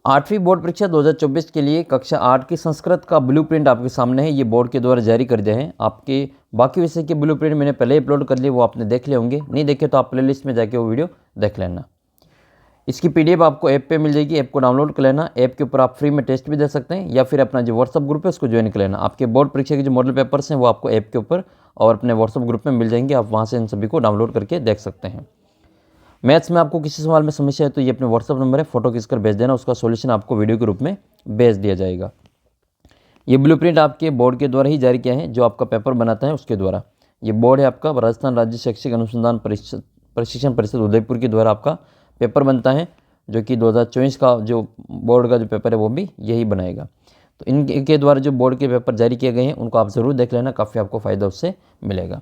8वीं बोर्ड परीक्षा 2024 के लिए कक्षा 8 की संस्कृत का ब्लूप्रिंट आपके सामने है। ये बोर्ड के द्वारा जारी कर दिया है। आपके बाकी विषय के ब्लूप्रिंट मैंने पहले ही अपलोड कर लिए, वो आपने देख लिए होंगे। नहीं देखे तो आप प्लेलिस्ट में जाके वो वीडियो देख लेना। इसकी पीडीएफ आपको ऐप पे मिल जाएगी, ऐप को डाउनलोड कर लेना। ऐप के ऊपर आप फ्री में टेस्ट भी दे सकते हैं या फिर अपना जो व्हाट्सअप ग्रुप है उसको ज्वाइन कर लेना। आपके बोर्ड परीक्षा के जो मॉडल पेपर्स हैं वो आपको ऐप के ऊपर और अपने व्हाट्सअप ग्रुप में मिल जाएंगे। आप वहाँ से इन सभी को डाउनलोड करके देख सकते हैं। मैथ्स में आपको किसी सवाल में समस्या है तो ये अपने व्हाट्सअप नंबर है, फोटो खींचकर भेज देना, उसका सॉल्यूशन आपको वीडियो के रूप में भेज दिया जाएगा। ये ब्लूप्रिंट आपके बोर्ड के द्वारा ही जारी किया है, जो आपका पेपर बनाता है उसके द्वारा। ये बोर्ड है आपका राजस्थान राज्य शैक्षिक अनुसंधान प्रशिक्षण परिषद उदयपुर के द्वारा आपका पेपर बनता है, जो कि 2024 का जो बोर्ड का जो पेपर है वो भी यही बनाएगा। तो इनके द्वारा जो बोर्ड के पेपर जारी किए गए हैं उनको आप ज़रूर देख लेना, काफ़ी आपको फ़ायदा उससे मिलेगा।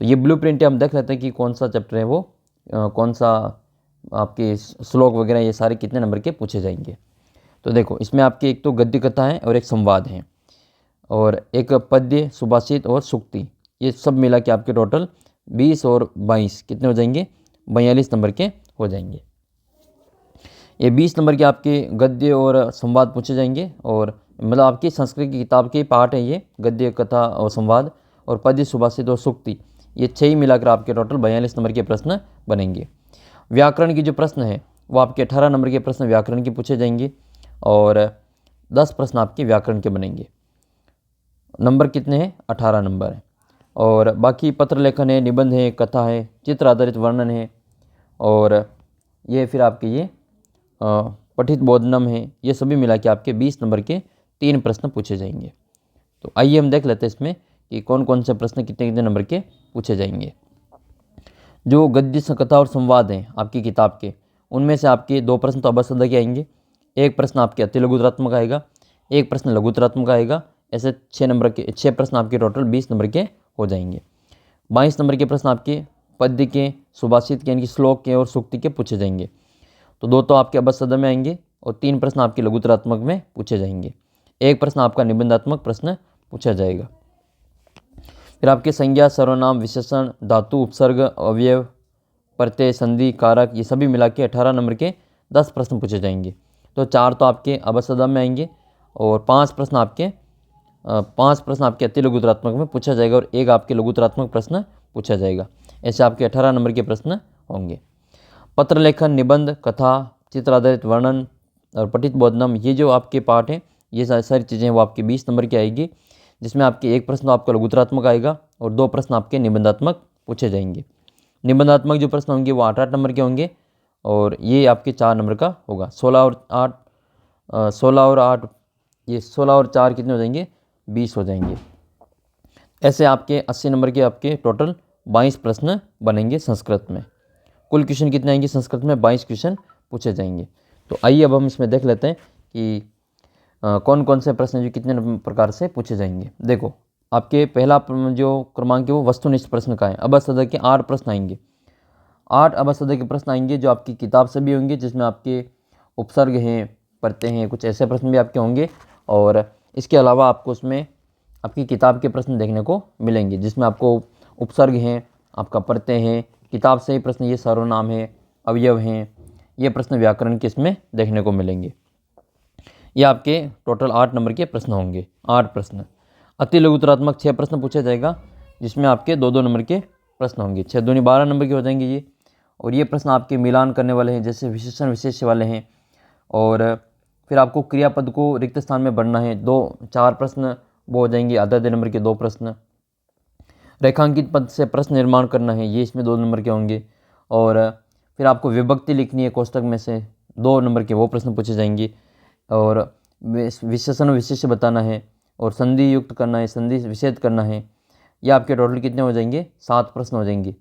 तो ये ब्लूप्रिंट हम देख लेते हैं कि कौन सा चैप्टर है वो, कौन सा आपके श्लोक वगैरह ये सारे कितने नंबर के पूछे जाएंगे। तो देखो, इसमें आपकी एक तो गद्य कथा है और एक संवाद है और एक पद्य, सुभाषित और सूक्ति, ये सब मिला के आपके टोटल 20 और 22 कितने हो जाएंगे, 42 नंबर के हो जाएंगे। ये 20 नंबर के आपके गद्य और संवाद पूछे जाएंगे, और मतलब आपकी संस्कृत की किताब के पार्ट है ये, गद्य कथा और संवाद और पद्य, सुभाषित और सूक्ति, ये 6 ही मिलाकर आपके टोटल 42 नंबर के प्रश्न बनेंगे। व्याकरण की जो प्रश्न है वो आपके 18 नंबर के प्रश्न व्याकरण के पूछे जाएंगे और 10 प्रश्न आपके व्याकरण के बनेंगे। नंबर कितने हैं, 18 नंबर है। और बाकी पत्र लेखन है, निबंध है, कथा है, चित्र आधारित वर्णन है, और ये फिर आपके ये पठित बोधनम है। ये सभी मिला के आपके 20 नंबर के 3 प्रश्न पूछे जाएंगे। तो आइए हम देख लेते हैं इसमें कि कौन कौन से प्रश्न कितने कितने नंबर के पूछे जाएंगे। जो गद्य कथा और संवाद हैं आपकी किताब के, उनमें से आपके 2 प्रश्न तो अबसदा के आएंगे, एक प्रश्न आपके अति लघुतरात्मक आएगा, एक प्रश्न लघुतरात्मक आएगा। ऐसे 6 नंबर के 6 प्रश्न आपके टोटल 20 नंबर के हो जाएंगे। 22 नंबर के प्रश्न आपके पद्य के, सुभाषित के यानी कि श्लोक के और सूक्ति के पूछे जाएंगे। तो 2 तो आपके अबसदा में आएंगे और 3 प्रश्न आपके लघुतरात्मक में पूछे जाएंगे। एक प्रश्न आपका निबंधात्मक प्रश्न पूछा जाएगा। फिर आपके संज्ञा, सर्वनाम, विशेषण, धातु, उपसर्ग, अवयव, प्रत्यय, संधि, कारक, ये सभी मिला के 18 नंबर के 10 प्रश्न पूछे जाएंगे। तो 4 तो आपके अबसदा में आएंगे और 5 प्रश्न आपके अति लघुतरात्मक में पूछा जाएगा और एक आपके लघुतरात्मक प्रश्न पूछा जाएगा। ऐसे आपके 18 नंबर के प्रश्न होंगे। पत्र लेखन, निबंध, कथा, चित्र आधारित वर्णन और पठित बोधनम, ये जो आपके पार्ट हैं, ये सारी चीज़ें वो आपके 20 नंबर की आएगी, जिसमें आपके एक प्रश्न आपका लघुतरात्मक आएगा और 2 प्रश्न आपके निबंधात्मक पूछे जाएंगे। निबंधात्मक जो प्रश्न होंगे वो 8-8 नंबर के होंगे और ये आपके 4 नंबर का होगा। 16 और 8 ये 16 और 4 कितने हो जाएंगे, 20 हो जाएंगे। ऐसे आपके 80 नंबर के आपके टोटल 22 प्रश्न बनेंगे संस्कृत में। कुल क्वेश्चन कितने आएंगे संस्कृत में, 22 क्वेश्चन पूछे जाएंगे। तो आइए अब हम इसमें देख लेते हैं कि कौन कौन से प्रश्न जो कितने प्रकार से पूछे जाएंगे। देखो, आपके पहला जो क्रमांक है वो वस्तुनिष्ठ प्रश्न का है। अबसदा के 8 प्रश्न आएंगे, 8 अबसदा के प्रश्न आएंगे जो आपकी किताब से भी होंगे, जिसमें आपके उपसर्ग हैं, प्रत्यय हैं, कुछ ऐसे प्रश्न भी आपके होंगे। और इसके अलावा आपको उसमें आपकी किताब के प्रश्न देखने को मिलेंगे, जिसमें आपको उपसर्ग हैं, आपका प्रत्यय हैं, किताब से ही प्रश्न, ये सर्वनाम है, अवयव हैं, ये प्रश्न व्याकरण के इसमें देखने को मिलेंगे। ये आपके टोटल 8 नंबर के प्रश्न होंगे, 8 प्रश्न। अति लघुतरात्मक 6 प्रश्न पूछा जाएगा, जिसमें आपके 2-2 नंबर के प्रश्न होंगे। 6 दूनी 12 नंबर के हो जाएंगे ये। और ये प्रश्न आपके मिलान करने वाले हैं, जैसे विशेषण विशेष्य वाले हैं। और फिर आपको क्रियापद को रिक्त स्थान में भरना है, 4 प्रश्न वो हो जाएंगे, आधे नंबर के 2 प्रश्न। रेखांकित पद से प्रश्न निर्माण करना है, ये इसमें 2 नंबर के होंगे। और फिर आपको विभक्ति लिखनी है कोष्टक में से, 2 नंबर के वो प्रश्न पूछे जाएंगे। और विशेषण विशेष्य बताना है और संधि युक्त करना है, संधि विच्छेद करना है। ये आपके टोटल कितने हो जाएंगे, 7 प्रश्न हो जाएंगे।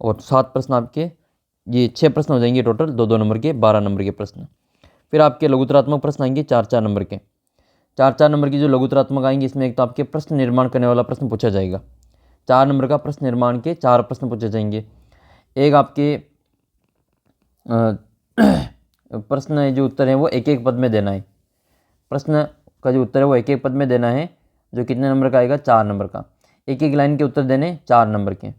और 7 प्रश्न आपके, ये 6 प्रश्न हो जाएंगे टोटल, 2-2 नंबर के 12 नंबर के प्रश्न। फिर आपके लघुतरात्मक प्रश्न आएंगे 4-4 नंबर के। 4-4 नंबर की जो लघुतरात्मक आएंगे, इसमें एक तो आपके प्रश्न निर्माण करने वाला प्रश्न पूछा जाएगा। 4 नंबर का प्रश्न निर्माण के 4 प्रश्न पूछे जाएंगे। एक आपके प्रश्न जो उत्तर है वो एक एक पद में देना है। प्रश्न का जो उत्तर है वो एक एक पद में देना है, जो कितने नंबर का आएगा, 4 नंबर का। एक एक लाइन के उत्तर देने 4 नंबर के।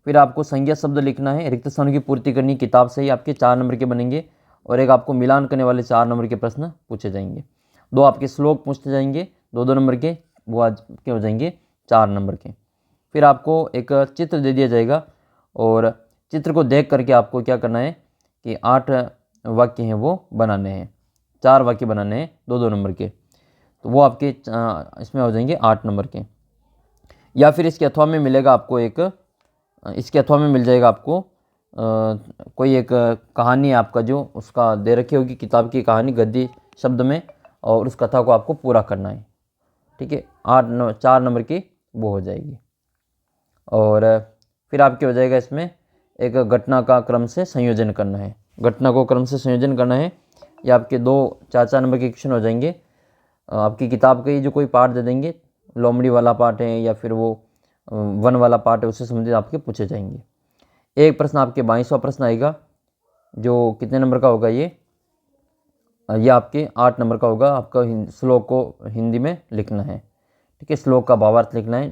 फिर आपको संज्ञा शब्द लिखना है, रिक्त स्थानों की पूर्ति करनी, किताब से ही आपके 4 नंबर के बनेंगे। और एक आपको मिलान करने वाले 4 नंबर के प्रश्न पूछे जाएंगे। 2 आपके श्लोक पूछते जाएंगे 2-2 नंबर के, वो आज के हो जाएंगे 4 नंबर के। फिर आपको एक चित्र दे दिया जाएगा और चित्र को देख करके आपको क्या करना है कि 8 वाक्य हैं वो बनाने हैं, 4 वाक्य बनाने हैं 2-2 नंबर के, तो वो आपके इसमें हो जाएंगे 8 नंबर के। या फिर इसके अथवा में मिलेगा आपको इसके अथवा में मिल जाएगा आपको कोई एक कहानी आपका जो उसका दे रखी होगी, किताब की कहानी गद्य शब्द में, और उस कथा को आपको पूरा करना है। ठीक है, 4 नंबर की वो हो जाएगी। और फिर आपके हो जाएगा इसमें एक घटना का क्रम से संयोजन करना है, घटना को क्रम से संयोजन करना है। ये आपके 4 नंबर के क्वेश्चन हो जाएंगे। आपकी किताब के जो कोई पार्ट दे देंगे, लोमड़ी वाला पार्ट है या फिर वो वन वाला पार्ट है, उससे संबंधित आपके पूछे जाएंगे। एक प्रश्न आपके 22वां प्रश्न आएगा जो कितने नंबर का होगा, ये आपके 8 नंबर का होगा। आपका श्लोक को हिंदी में लिखना है। ठीक है, श्लोक का भावार्थ लिखना है,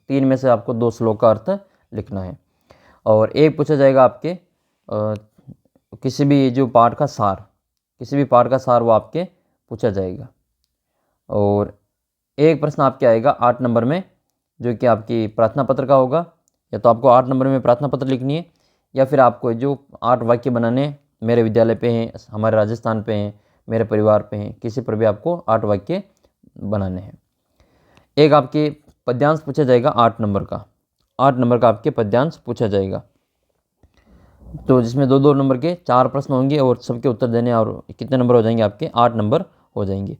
3 में से आपको 2 श्लोक का अर्थ लिखना है। और एक पूछा जाएगा आपके किसी भी जो पाठ का सार, किसी भी पाठ का सार वो आपके पूछा जाएगा। और एक प्रश्न आपके आएगा 8 नंबर में जो कि आपकी प्रार्थना पत्र का होगा। या तो आपको 8 नंबर में प्रार्थना पत्र लिखनी है, या फिर आपको जो 8 वाक्य बनाने मेरे विद्यालय पे हैं, हमारे राजस्थान पे हैं, मेरे परिवार पे हैं, किसी पर भी आपको 8 वाक्य बनाने हैं। एक आपके पद्यांश पूछा जाएगा 8 नंबर का, 8 नंबर का आपके पद्यांश पूछा जाएगा, तो जिसमें 2-2 नंबर के 4 प्रश्न होंगे और सबके उत्तर देने, और कितने नंबर हो जाएंगे आपके 8 नंबर हो जाएंगे।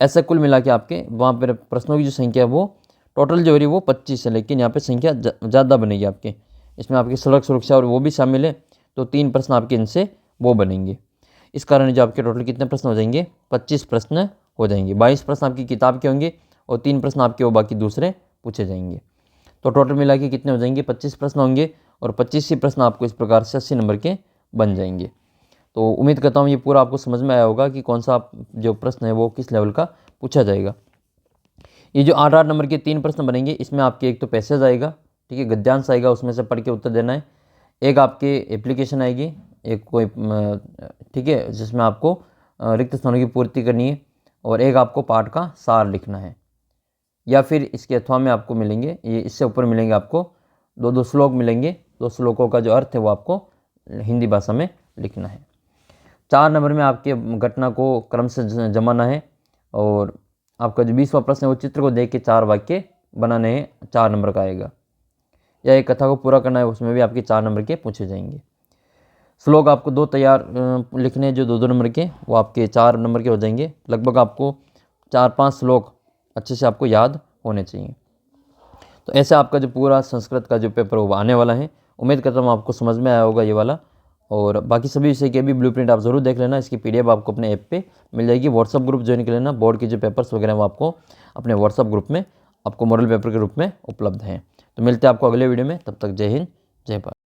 ऐसा कुल मिला के आपके वहाँ पर प्रश्नों की जो संख्या वो टोटल जो हो रही है वो 25 है, लेकिन यहाँ पे संख्या ज़्यादा बनेगी आपके। इसमें आपकी सड़क सुरक्षा और वो भी शामिल है, तो 3 प्रश्न आपके इनसे वो बनेंगे। इस कारण जो आपके टोटल कितने प्रश्न हो जाएंगे, 25 प्रश्न हो जाएंगे। 22 प्रश्न आपकी किताब के होंगे और 3 प्रश्न आपके वो बाकी दूसरे पूछे जाएंगे। तो टोटल मिला के कितने हो जाएंगे, 25 प्रश्न होंगे, और 25 ही प्रश्न आपको इस प्रकार से 80 नंबर के बन जाएंगे। तो उम्मीद करता हूँ ये पूरा आपको समझ में आया होगा कि कौन सा जो प्रश्न है वो किस लेवल का पूछा जाएगा। ये जो 8-8 नंबर के 3 प्रश्न बनेंगे, इसमें आपके एक तो पैसेज आएगा, ठीक है, गद्यांश आएगा, उसमें से पढ़ के उत्तर देना है। एक आपके एप्लीकेशन आएगी, एक कोई ठीक है, जिसमें आपको रिक्त स्थानों की पूर्ति करनी है, और एक आपको पाठ का सार लिखना है। या फिर इसके अथवा में आपको मिलेंगे, ये इससे ऊपर मिलेंगे आपको 2-2 श्लोक मिलेंगे, 2 श्लोकों का जो अर्थ है वो आपको हिंदी भाषा में लिखना है। 4 नंबर में आपके घटना को क्रम से जमाना है, और आपका जो 20वां प्रश्न है वो चित्र को देख के 4 वाक्य बनाने हैं, 4 नंबर का आएगा। या एक कथा को पूरा करना है, उसमें भी आपके 4 नंबर के पूछे जाएंगे। श्लोक आपको 2 तैयार लिखने हैं जो 2-2 नंबर के, वो आपके 4 नंबर के हो जाएंगे। लगभग आपको 4-5 श्लोक अच्छे से आपको याद होने चाहिए। तो ऐसे आपका जो पूरा संस्कृत का जो पेपर वो आने वाला है। उम्मीद करता हूँ आपको समझ में आया होगा ये वाला, और बाकी सभी विषय के भी ब्लूप्रिंट आप ज़रूर देख लेना। इसकी PDF आपको अपने ऐप पे मिल जाएगी। व्हाट्सअप ग्रुप ज्वाइन कर लेना, बोर्ड के जो पेपर्स वगैरह वो आपको अपने व्हाट्सअप ग्रुप में आपको मॉडल पेपर के रूप में उपलब्ध हैं। तो मिलते हैं आपको अगले वीडियो में, तब तक जय हिंद, जय भारत।